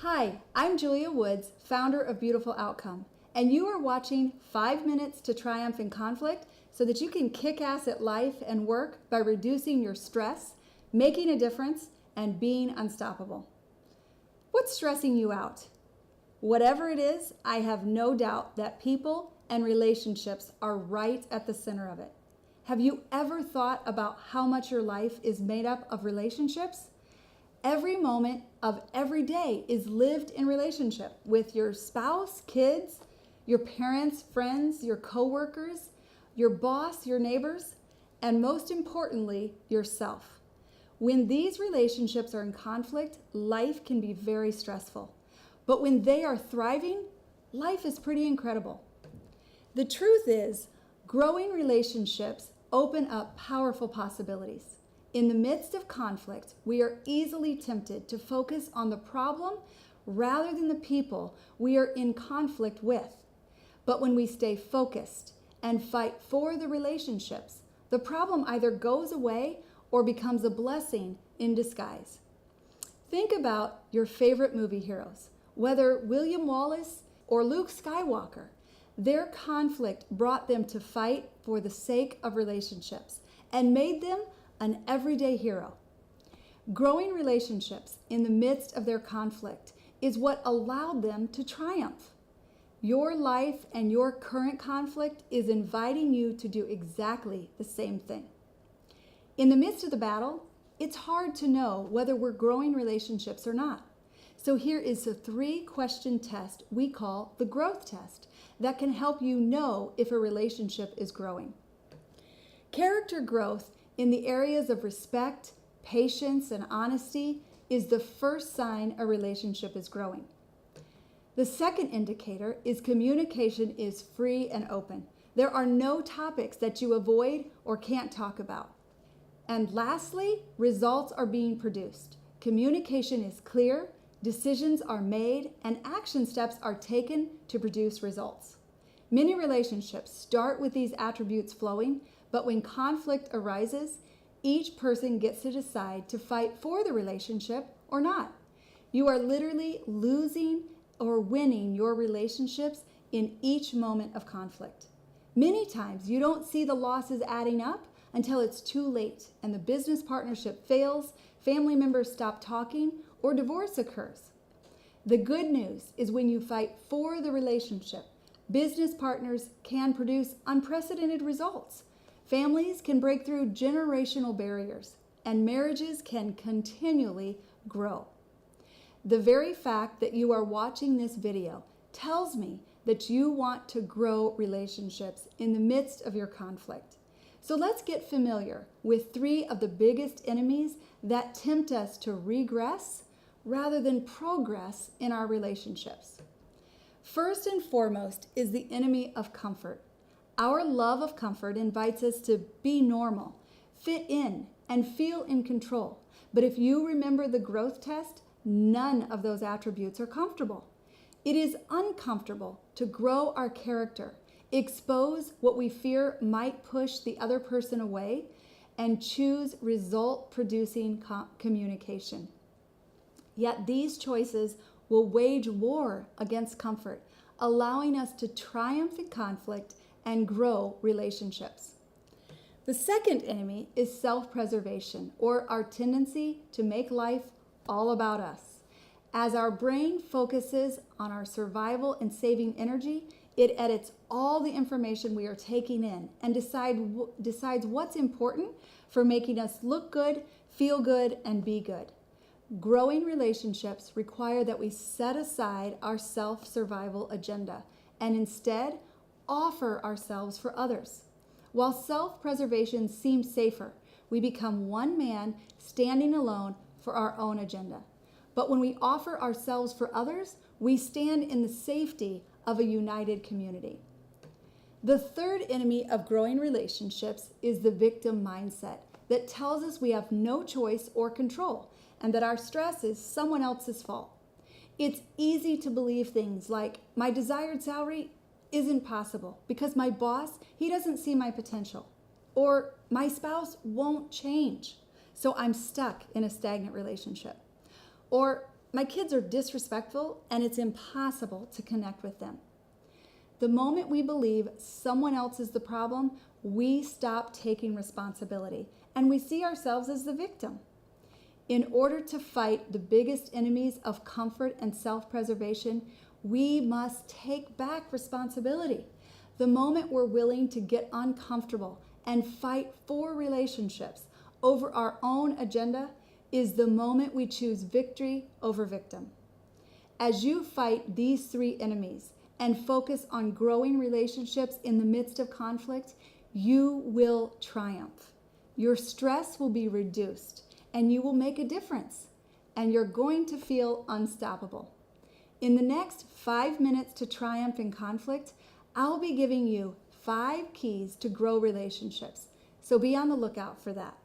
Hi, I'm Julia Woods, founder of Beautiful Outcome, and you are watching 5 Minutes to Triumph in Conflict so that you can kick ass at life and work by reducing your stress, making a difference, and being unstoppable. What's stressing you out? Whatever it is, I have no doubt that people and relationships are right at the center of it. Have you ever thought about how much your life is made up of relationships? Every moment of every day is lived in relationship with your spouse, kids, your parents, friends, your coworkers, your boss, your neighbors, and most importantly, yourself. When these relationships are in conflict, life can be very stressful. But when they are thriving, life is pretty incredible. The truth is, growing relationships open up powerful possibilities. In the midst of conflict, we are easily tempted to focus on the problem rather than the people we are in conflict with. But when we stay focused and fight for the relationships, the problem either goes away or becomes a blessing in disguise. Think about your favorite movie heroes, whether William Wallace or Luke Skywalker. Their conflict brought them to fight for the sake of relationships and made them an everyday hero. Growing relationships in the midst of their conflict is what allowed them to triumph. Your life and your current conflict is inviting you to do exactly the same thing. In the midst of the battle, it's hard to know whether we're growing relationships or not. So here is a 3-question test we call the growth test that can help you know if a relationship is growing. Character growth in the areas of respect, patience, and honesty is the first sign a relationship is growing. The second indicator is communication is free and open. There are no topics that you avoid or can't talk about. And lastly, results are being produced. Communication is clear, decisions are made, and action steps are taken to produce results. Many relationships start with these attributes flowing, but when conflict arises, each person gets to decide to fight for the relationship or not. You are literally losing or winning your relationships in each moment of conflict. Many times you don't see the losses adding up until it's too late and the business partnership fails, family members stop talking, or divorce occurs. The good news is when you fight for the relationship, business partners can produce unprecedented results. Families can break through generational barriers, and marriages can continually grow. The very fact that you are watching this video tells me that you want to grow relationships in the midst of your conflict. So let's get familiar with 3 of the biggest enemies that tempt us to regress rather than progress in our relationships. First and foremost is the enemy of comfort. Our love of comfort invites us to be normal, fit in, and feel in control. But if you remember the growth test, none of those attributes are comfortable. It is uncomfortable to grow our character, expose what we fear might push the other person away, and choose result-producing communication. Yet these choices will wage war against comfort, allowing us to triumph in conflict and grow relationships. The second enemy is self-preservation, or our tendency to make life all about us. As our brain focuses on our survival and saving energy, it edits all the information we are taking in and decides what's important for making us look good, feel good, and be good. Growing relationships require that we set aside our self-survival agenda and instead offer ourselves for others. While self-preservation seems safer, we become one man standing alone for our own agenda. But when we offer ourselves for others, we stand in the safety of a united community. The third enemy of growing relationships is the victim mindset that tells us we have no choice or control and that our stress is someone else's fault. It's easy to believe things like, my desired salary isn't possible because my boss, he doesn't see my potential. Or my spouse won't change, so I'm stuck in a stagnant relationship. Or My kids are disrespectful and it's impossible to connect with them. The moment we believe someone else is the problem, we stop taking responsibility and we see ourselves as the victim. In order to fight the biggest enemies of comfort and self-preservation, we must take back responsibility. The moment we're willing to get uncomfortable and fight for relationships over our own agenda is the moment we choose victory over victim. As you fight these three enemies and focus on growing relationships in the midst of conflict, you will triumph. Your stress will be reduced and you will make a difference, and you're going to feel unstoppable. In the next 5 minutes to triumph in conflict, I'll be giving you 5 keys to grow relationships. So be on the lookout for that.